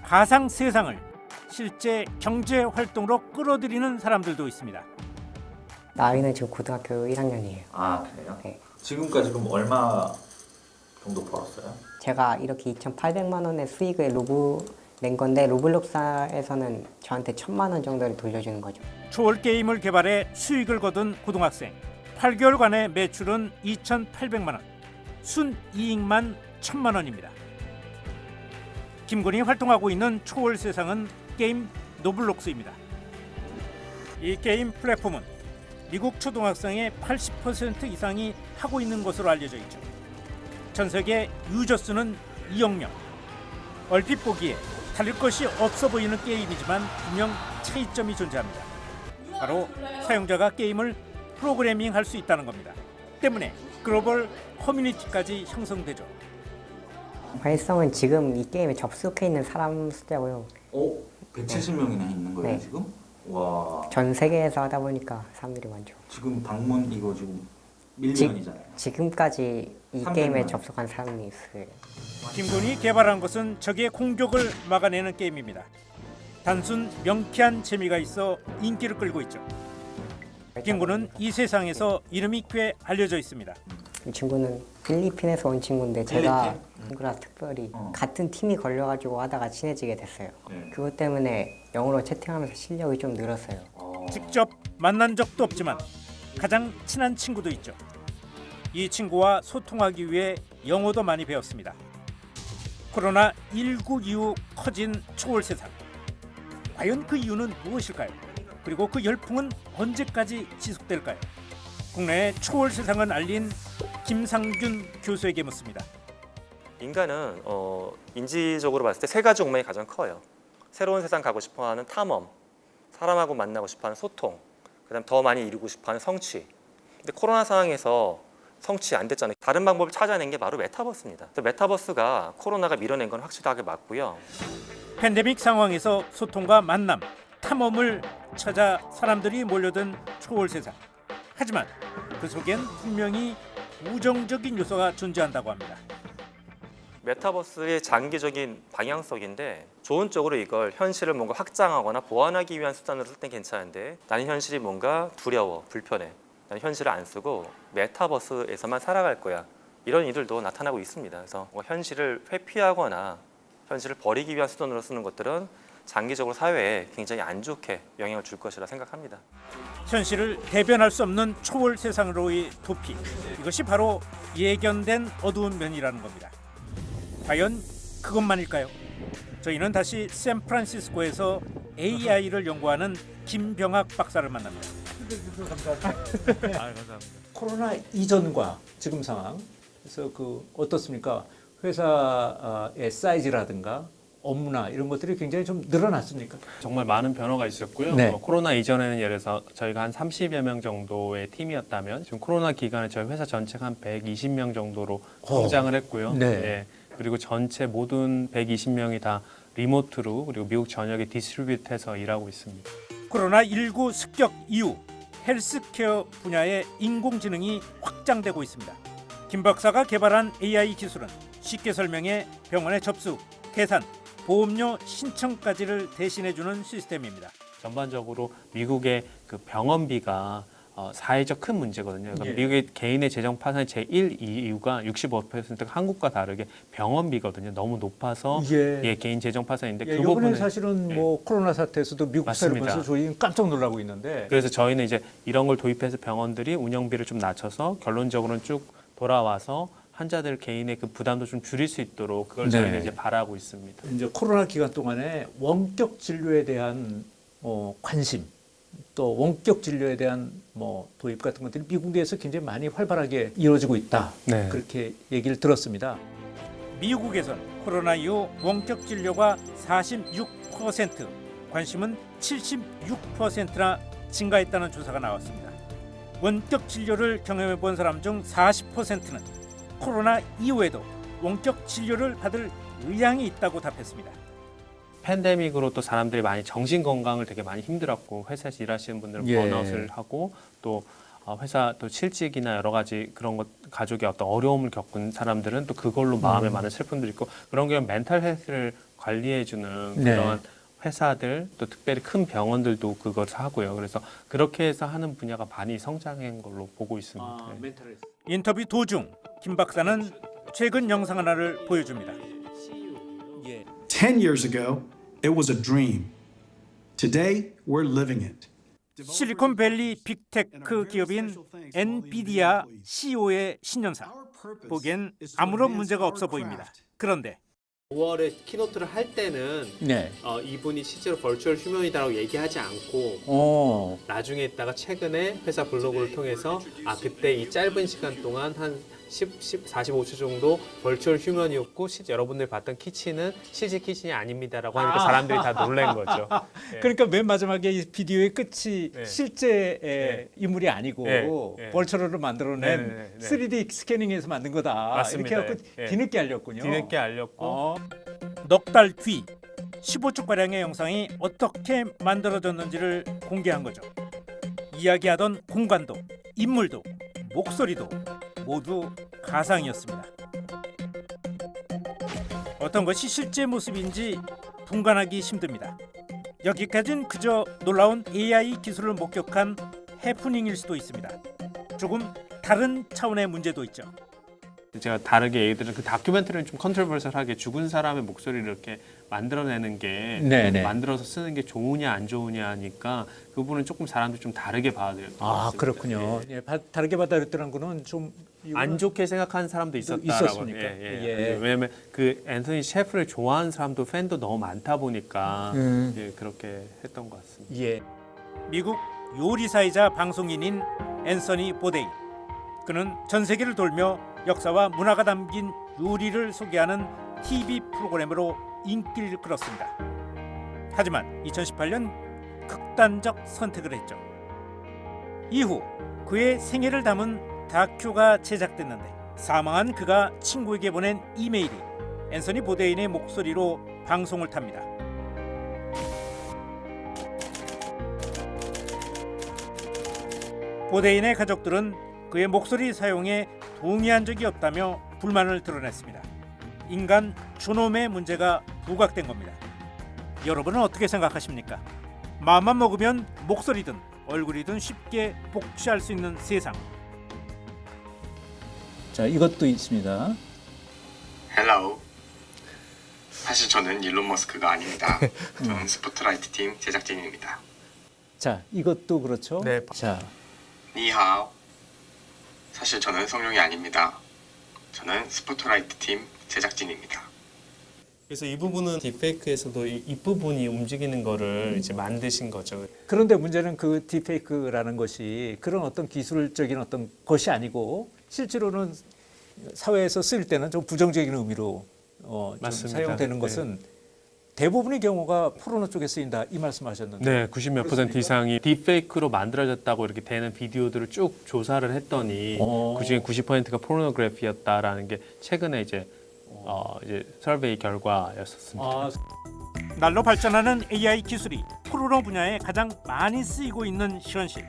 가상 세상을 실제 경제 활동으로 끌어들이는 사람들도 있습니다. 나이는 지금 고등학교 1학년이에요. 아, 그래요? 네. 지금까지 그럼 얼마 정도 벌었어요? 제가 이렇게 2,800만 원의 수익을 낸 건데 로블록스에서는 저한테 1,000만 원 정도를 돌려주는 거죠. 초월 게임을 개발해 수익을 거둔 고등학생. 8개월간의 매출은 2,800만 원. 순이익만 1,000만 원입니다. 김군이 활동하고 있는 초월 세상은 게임 노블록스입니다. 이 게임 플랫폼은 미국 초등학생의 80% 이상이 하고 있는 것으로 알려져 있죠. 전 세계 유저 수는 2억 명. 얼핏 보기에 다를 것이 없어 보이는 게임이지만 분명 차이점이 존재합니다. 바로 사용자가 게임을 프로그래밍할 수 있다는 겁니다. 때문에 글로벌 커뮤니티까지 형성되죠. 활성은 지금 이 게임에 접속해 있는 사람 숫자고요. 170명이나 있는 거예요, 네. 지금? 와. 전 세계에서 하다 보니까 사람들이 많죠. 지금 방문 이거 지금 밀리언이잖아요. 지금까지 이 300만. 게임에 접속한 사람이 있어요. 김군이 개발한 것은 적의 공격을 막아내는 게임입니다. 단순 명쾌한 재미가 있어 인기를 끌고 있죠. 김군은 이 세상에서 이름이 꽤 알려져 있습니다. 이 친구는 필리핀에서 온 친구인데 제가 친구랑 특별히 같은 팀이 걸려가지고 하다가 친해지게 됐어요. 네. 그것 때문에 영어로 채팅하면서 실력이 좀 늘었어요. 직접 만난 적도 없지만 가장 친한 친구도 있죠. 이 친구와 소통하기 위해 영어도 많이 배웠습니다. 코로나19 이후 커진 초월 세상. 과연 그 이유는 무엇일까요? 그리고 그 열풍은 언제까지 지속될까요? 국내의 초월 세상을 알린 김상균 교수에게 묻습니다. 인간은 인지적으로 봤을 때 세 가지 욕망이 가장 커요. 새로운 세상 가고 싶어하는 탐험, 사람하고 만나고 싶어하는 소통, 그다음 더 많이 이루고 싶어하는 성취. 근데 코로나 상황에서 성취 안 됐잖아요. 다른 방법을 찾아낸 게 바로 메타버스입니다. 메타버스가 코로나가 밀어낸 건 확실하게 맞고요. 팬데믹 상황에서 소통과 만남, 탐험을 찾아 사람들이 몰려든 초월 세상. 하지만 그 속엔 분명히 우정적인 요소가 존재한다고 합니다. 메타버스의 장기적인 방향성인데 좋은 쪽으로 이걸 현실을 뭔가 확장하거나 보완하기 위한 수단으로 쓸 땐 괜찮은데 나는 현실이 뭔가 두려워, 불편해. 나는 현실을 안 쓰고 메타버스에서만 살아갈 거야. 이런 이들도 나타나고 있습니다. 그래서 현실을 회피하거나 현실을 버리기 위한 수단으로 쓰는 것들은 장기적으로 사회에 굉장히 안 좋게 영향을 줄 것이라 생각합니다. 현실을 대변할 수 없는 초월 세상으로의 도피. 이것이 바로 예견된 어두운 면이라는 겁니다. 과연 그것만일까요? 저희는 다시 샌프란시스코에서 AI를 연구하는 김병학 박사를 만납니다. 감사합니다. 코로나 이전과 지금 상황, 그래서 어떻습니까? 회사의 사이즈라든가 업무나 이런 것들이 굉장히 좀 늘어났습니까? 정말 많은 변화가 있었고요. 네. 코로나 이전에는 예를 들어서 저희가 한 30여 명 정도의 팀이었다면 지금 코로나 기간에 저희 회사 전체가 한 120명 정도로 성장을 했고요. 네. 예. 그리고 전체 모든 120명이 다 리모트로 그리고 미국 전역에 디스트리뷰트해서 일하고 있습니다. 코로나19 습격 이후 헬스케어 분야의 인공지능이 확장되고 있습니다. 김 박사가 개발한 AI 기술은 쉽게 설명해 병원의 접수, 계산, 보험료 신청까지를 대신해주는 시스템입니다. 전반적으로 미국의 그 병원비가 사회적 큰 문제거든요. 그러니까 예. 미국의 개인의 재정 파산의 제1 이유가 65%가 한국과 다르게 병원비거든요. 너무 높아서 예. 개인 재정 파산인데 예, 그 이번에 부분은 사실은 코로나 사태에서도 미국 사례를 맞습니다. 보면서 저희 깜짝 놀라고 있는데. 그래서 저희는 이제 이런 걸 도입해서 병원들이 운영비를 좀 낮춰서 결론적으로는 쭉 돌아와서 환자들 개인의 그 부담도 좀 줄일 수 있도록 그걸 네. 저희는 이제 바라고 있습니다. 이제 코로나 기간 동안에 원격 진료에 대한 관심, 또 원격 진료에 대한 도입 같은 것들이 미국 내에서 굉장히 많이 활발하게 이루어지고 있다. 네. 그렇게 얘기를 들었습니다. 미국에선 코로나 이후 원격 진료가 46%, 관심은 76%나 증가했다는 조사가 나왔습니다. 원격 진료를 경험해 본 사람 중 40%는 코로나 이후에도 원격 진료를 받을 의향이 있다고 답했습니다. 팬데믹으로 또 사람들이 많이 정신 건강을 되게 많이 힘들었고 회사에서 일하시는 분들은 예. 번아웃을 하고 또 회사 또 실직이나 여러 가지 그런 것 가족의 어떤 어려움을 겪은 사람들은 또 그걸로 마음에 많은 슬픔도 있고 그런 경우 멘탈 헬스를 관리해주는 네. 그런 회사들 또 특별히 큰 병원들도 그것을 하고요. 그래서 그렇게 해서 하는 분야가 많이 성장한 걸로 보고 있습니다. 네. 인터뷰 도중 김 박사는 최근 영상 하나를 보여줍니다. 10 years ago, it was a dream. Today, we're living it. 실리콘밸리 빅테크 기업인 엔비디아 CEO의 신년사. 보기엔 아무런 문제가 없어 보입니다. 그런데 5월에 키노트를 할 때는 네. 이분이 실제로 벌추얼 휴먼이다라고 얘기하지 않고 나중에 있다가 최근에 회사 블로그를 통해서 그때 이 짧은 시간 동안 한 45초 정도 벌추얼 휴먼이었고 여러분들이 봤던 키친은 실제 키친이 아닙니다라고 하니까 사람들이 다 놀란 거죠. 네. 그러니까 맨 마지막에 이 비디오의 끝이 네. 실제 네. 인물이 아니고 네. 벌처로를 만들어낸 네. 3D 스캐닝해서 만든 거다. 맞습니다. 이렇게 해갖고 네. 뒤늦게 알렸군요. 뒤늦게 알렸고 넉 달 뒤 15초가량의 영상이 어떻게 만들어졌는지를 공개한 거죠. 이야기하던 공간도 인물도 목소리도 모두 가상이었습니다. 어떤 것이 실제 모습인지 분간하기 힘듭니다. 여기까지는 그저 놀라운 AI 기술을 목격한 해프닝일 수도 있습니다. 조금 다른 차원의 문제도 있죠. 제가 다르게 얘기 드린 그 다큐멘터리는 좀 컨트로버셜하게 죽은 사람의 목소리를 이렇게 만들어내는 게 네네. 만들어서 쓰는 게 좋으냐 안 좋으냐 하니까 그 부분은 조금 사람들이 좀 다르게 받아들였던 것 같습니다. 그렇군요. 예, 다르게 받아들였다는 거는 좀 안 좋게 생각하는 사람도 있었다라고. 있었습니까? 예. 왜냐하면 그 앤서니 셰프를 좋아하는 사람도 팬도 너무 많다 보니까 예, 그렇게 했던 것 같습니다. 예. 미국 요리사이자 방송인인 앤서니 보데이. 그는 전 세계를 돌며 역사와 문화가 담긴 요리를 소개하는 TV 프로그램으로 인기를 끌었습니다. 하지만 2018년 극단적 선택을 했죠. 이후 그의 생애를 담은 다큐가 제작됐는데 사망한 그가 친구에게 보낸 이메일이 앤서니 보데인의 목소리로 방송을 탑니다. 보데인의 가족들은 그의 목소리 사용에 동의한 적이 없다며 불만을 드러냈습니다. 인간 존엄의 문제가 부각된 겁니다. 여러분은 어떻게 생각하십니까? 마음만 먹으면 목소리든 얼굴이든 쉽게 복제할 수 있는 세상. 자, 이것도 있습니다. 헬로우. 사실 저는 일론 머스크가 아닙니다. 저는 스포트라이트 팀 제작진입니다. 자, 이것도 그렇죠. 네. 자, 니하오. 사실 저는 성룡이 아닙니다. 저는 스포트라이트 팀 제작진입니다. 그래서 이 부분은 딥페이크에서도 이 부분이 움직이는 거를 이제 만드신 거죠. 그런데 문제는 그 딥페이크라는 것이 그런 어떤 기술적인 어떤 것이 아니고 실제로는 사회에서 쓰일 때는 좀 부정적인 의미로 좀 맞습니다. 사용되는 네. 것은 대부분의 경우가 포르노 쪽에 쓰인다 이 말씀하셨는데. 네, 90몇 % 이상이 딥페이크로 만들어졌다고 이렇게 되는 비디오들을 쭉 조사를 했더니 그중에 90%가 포르노그래피였다라는 게 최근에 이제 서베이 결과였었습니다. 날로 발전하는 AI 기술이 포르노 분야에 가장 많이 쓰이고 있는 현실.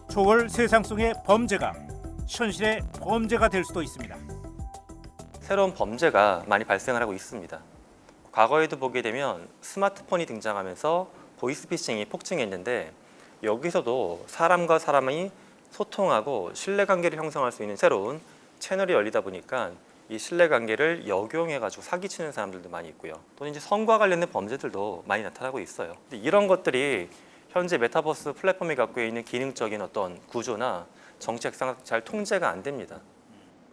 초월 세상 속의 범죄가 현실의 범죄가 될 수도 있습니다. 새로운 범죄가 많이 발생을 하고 있습니다. 과거에도 보게 되면 스마트폰이 등장하면서 보이스피싱이 폭증했는데 여기서도 사람과 사람이 소통하고 신뢰관계를 형성할 수 있는 새로운 채널이 열리다 보니까 이 신뢰관계를 역용해가지고 사기치는 사람들도 많이 있고요. 또는 이제 성과 관련된 범죄들도 많이 나타나고 있어요. 근데 이런 것들이 현재 메타버스 플랫폼이 갖고 있는 기능적인 어떤 구조나 정책상 잘 통제가 안 됩니다.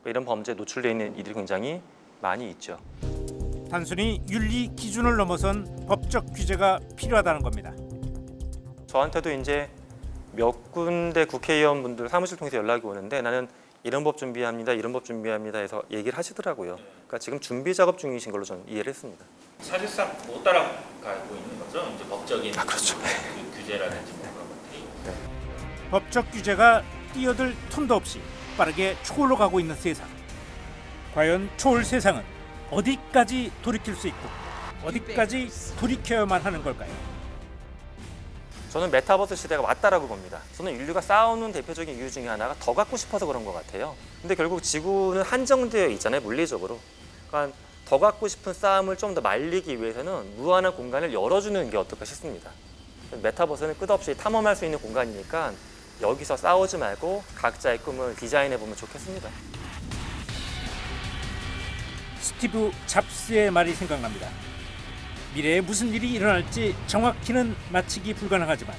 이런 범죄에 노출되어 있는 이들이 굉장히 많이 있죠. 단순히 윤리 기준을 넘어선 법적 규제가 필요하다는 겁니다. 저한테도 이제 몇 군데 국회의원분들 사무실 통해서 연락이 오는데 나는 이런 법 준비합니다, 이런 법 준비합니다 해서 얘기를 하시더라고요. 그러니까 지금 준비 작업 중이신 걸로 저는 이해를 했습니다. 사실상 못 따라가고 있는 거죠. 이제 법적인 그렇죠. 그 규제라든지 뭐 그런 것들이. 법적 규제가 뛰어들 틈도 없이 빠르게 초월로 가고 있는 세상. 과연 초월 세상은 어디까지 돌이킬 수 있고 어디까지 돌이켜야만 하는 걸까요? 저는 메타버스 시대가 왔다라고 봅니다. 저는 인류가 싸우는 대표적인 이유 중에 하나가 더 갖고 싶어서 그런 것 같아요. 근데 결국 지구는 한정되어 있잖아요, 물리적으로. 그러니까 더 갖고 싶은 싸움을 좀 더 말리기 위해서는 무한한 공간을 열어주는 게 어떨까 싶습니다. 메타버스는 끝없이 탐험할 수 있는 공간이니까 여기서 싸우지 말고 각자의 꿈을 디자인해 보면 좋겠습니다. 스티브 잡스의 말이 생각납니다. 미래에 무슨 일이 일어날지 정확히는 맞히기 불가능하지만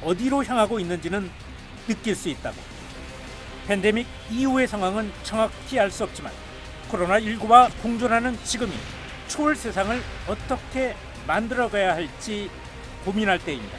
어디로 향하고 있는지는 느낄 수 있다고. 팬데믹 이후의 상황은 정확히 알 수 없지만 코로나19와 공존하는 지금이 추월 세상을 어떻게 만들어가야 할지 고민할 때입니다.